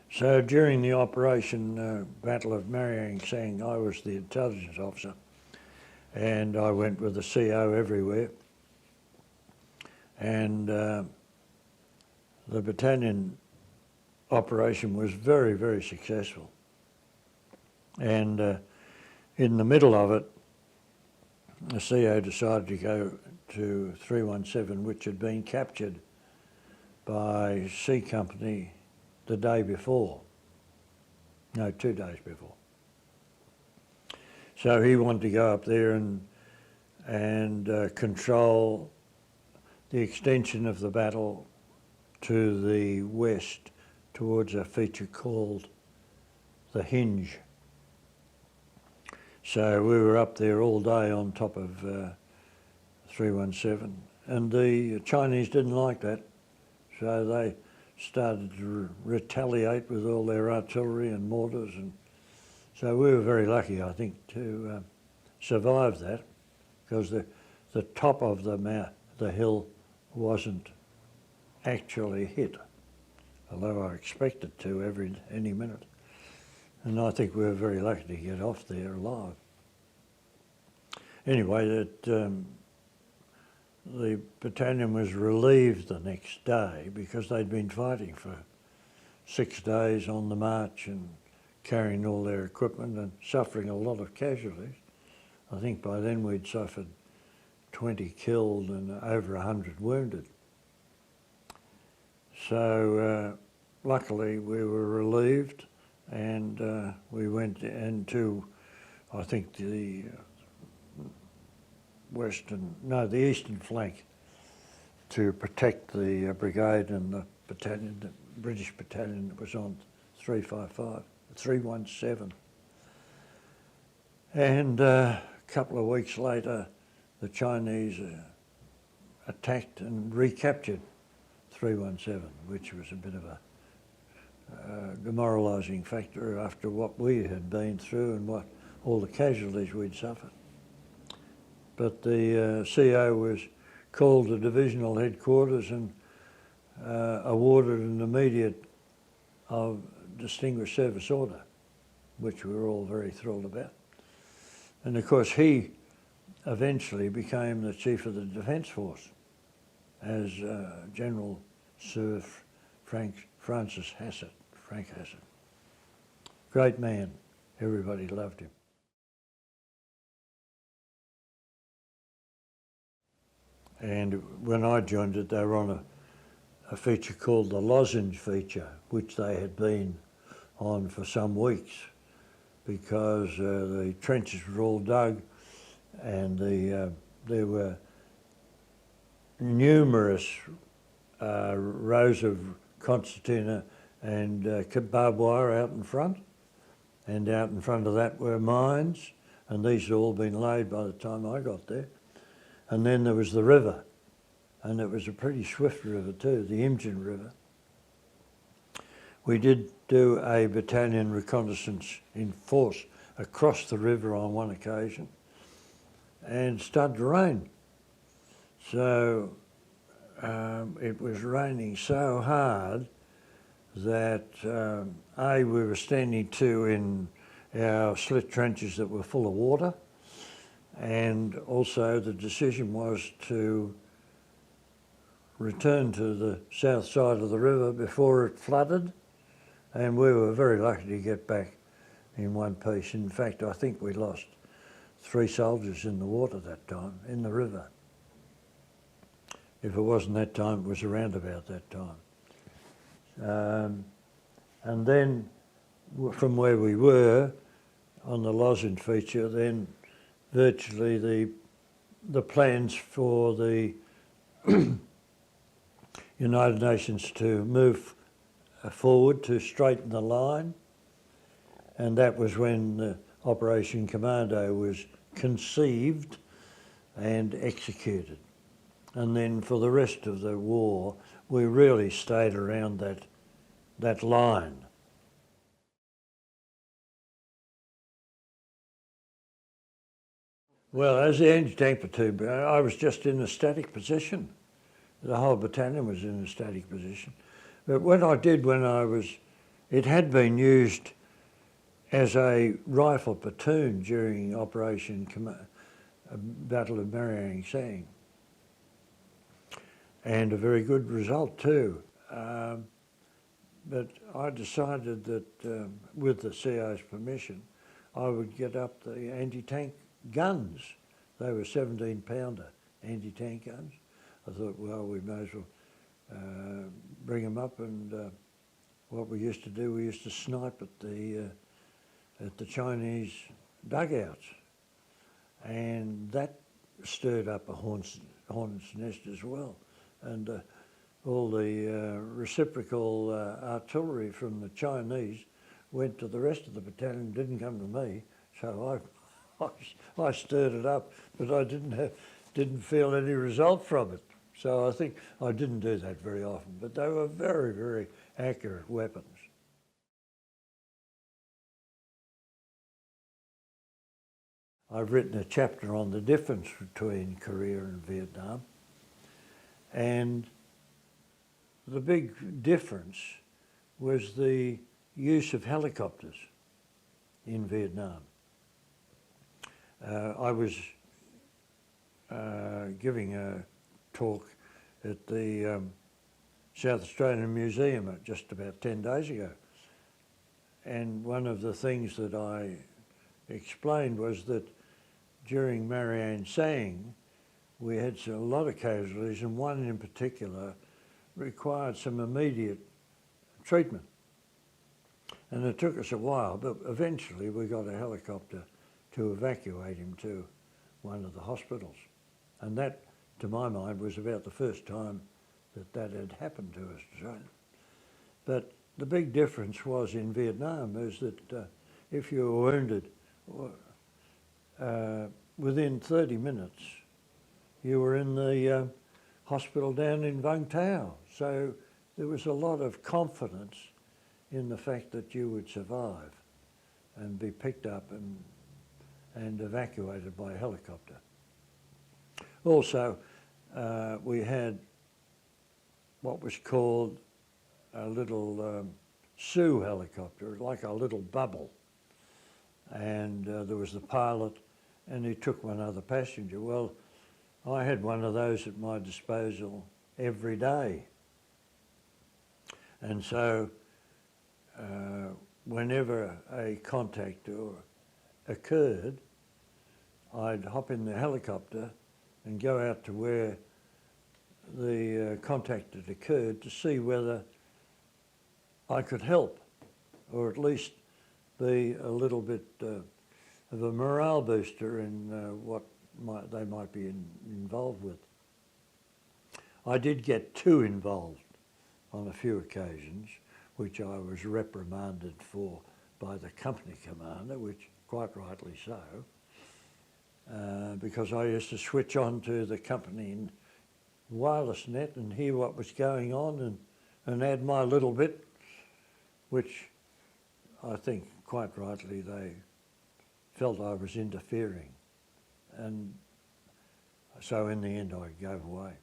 So during the Operation Battle of Mariang Sang, I was the intelligence officer, and I went with the CO everywhere. And the battalion operation was very, very successful. And in the middle of it, the CO decided to go to 317, which had been captured by C Company the day before. No, 2 days before. So he wanted to go up there and control the extension of the battle to the west towards a feature called the Hinge. So we were up there all day on top of 317, and the Chinese didn't like that, so they started to retaliate with all their artillery and mortars, and so we were very lucky, I think, to survive that, because the top of the hill wasn't actually hit, although I expected to any minute. And I think we were very lucky to get off there alive. Anyway, the battalion was relieved the next day because they'd been fighting for 6 days on the march and carrying all their equipment and suffering a lot of casualties. I think by then we'd suffered 20 killed and over 100 wounded. So luckily we were relieved, and we went into, I think, the the eastern flank to protect the brigade and the battalion, the British battalion that was on 317. And a couple of weeks later, the Chinese attacked and recaptured 317, which was a bit of a demoralising factor after what we had been through and what all the casualties we'd suffered. But the CO was called to divisional headquarters and awarded an immediate Distinguished Service Order, which we were all very thrilled about. And of course he eventually became the Chief of the Defence Force as General Sir Frank Hassett. Great man, everybody loved him. And when I joined it, they were on a feature called the Lozenge feature, which they had been on for some weeks because the trenches were all dug, and there were numerous rows of concertina and barbed wire out in front, and out in front of that were mines, and these had all been laid by the time I got there. And then there was the river, and it was a pretty swift river too, the Imjin River. We did do a battalion reconnaissance in force across the river on one occasion, and it started to rain. So it was raining so hard that we were standing to in our slit trenches that were full of water, and also the decision was to return to the south side of the river before it flooded, and we were very lucky to get back in one piece. In fact, I think we lost 3 soldiers in the water that time, in the river. If it wasn't that time, it was around about that time. And then from where we were on the Lozenge feature, then virtually the plans for the United Nations to move forward to straighten the line, and that was when the Operation Commando was conceived and executed. And then for the rest of the war, we really stayed around that line. Well, as the anti-tank platoon, I was just in a static position. The whole battalion was in a static position. But what I did when I was It had been used as a rifle platoon during Operation Battle of Mariang Sang, and a very good result too. But I decided that with the CO's permission, I would get up the anti-tank guns. They were 17-pounder anti-tank guns. I thought, well, we may as well bring them up, and what we used to do, we used to snipe at the Chinese dugouts, and that stirred up a hornet's nest as well. And all the reciprocal artillery from the Chinese went to the rest of the battalion, didn't come to me, so I stirred it up, but I didn't feel any result from it. So I think I didn't do that very often, but they were very, very accurate weapons. I've written a chapter on the difference between Korea and Vietnam, and the big difference was the use of helicopters in Vietnam. I was giving a talk at the South Australian Museum just about 10 days ago, and one of the things that I explained was that during Mariang Sang we had a lot of casualties, and one in particular required some immediate treatment. And it took us a while, but eventually we got a helicopter to evacuate him to one of the hospitals. And that, to my mind, was about the first time that had happened to us. But the big difference was in Vietnam is that if you were wounded, within 30 minutes you were in the hospital down in Vung Tau. So there was a lot of confidence in the fact that you would survive and be picked up and evacuated by a helicopter. Also, we had what was called a little Sioux helicopter, like a little bubble. And there was the pilot, and he took one other passenger. Well, I had one of those at my disposal every day. And so whenever a contact occurred, I'd hop in the helicopter and go out to where the contact had occurred to see whether I could help, or at least be a little bit of a morale booster in what they might be involved with. I did get too involved on a few occasions, which I was reprimanded for by the company commander, which quite rightly so, because I used to switch on to the company wireless net and hear what was going on and add my little bit, which I think quite rightly they felt I was interfering. And so in the end I gave away.